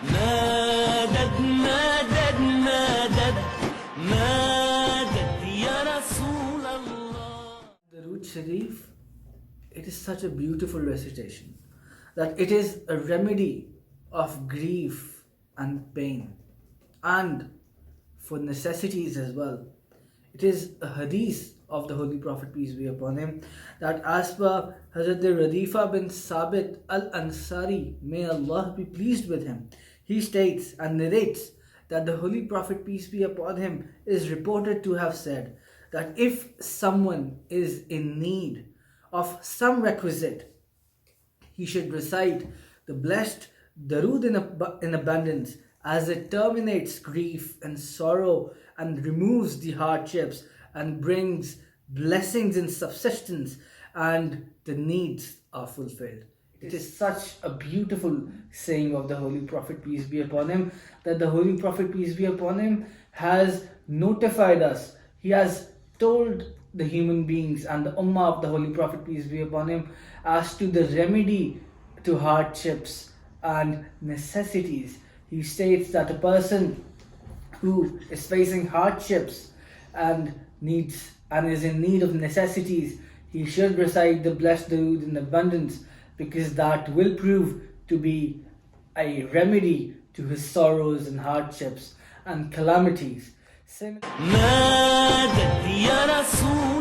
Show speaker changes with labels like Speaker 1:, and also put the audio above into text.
Speaker 1: مدد مدد مدد مدد يا رسول الله.
Speaker 2: Darood Sharif, it is such a beautiful recitation that it is a remedy of grief and pain and for necessities as well. It is a hadith of the Holy Prophet, peace be upon him, that as per Hazrat Radifa bin Sabit al-Ansari, may Allah be pleased with him, he states and narrates that the Holy Prophet, peace be upon him, is reported to have said that if someone is in need of some requisite, he should recite the blessed Darood in abundance, as it terminates grief and sorrow and removes the hardships and brings blessings in subsistence, and the needs are fulfilled. It is such a beautiful saying of the Holy Prophet, peace be upon him, that the Holy Prophet, peace be upon him, has notified us. He has told the human beings and the Ummah of the Holy Prophet, peace be upon him, as to the remedy to hardships and necessities. He states that a person who is facing hardships and is in need of necessities, he should recite the blessed Darood in abundance, because that will prove to be a remedy to his sorrows and hardships and calamities.
Speaker 1: مدد يا رسول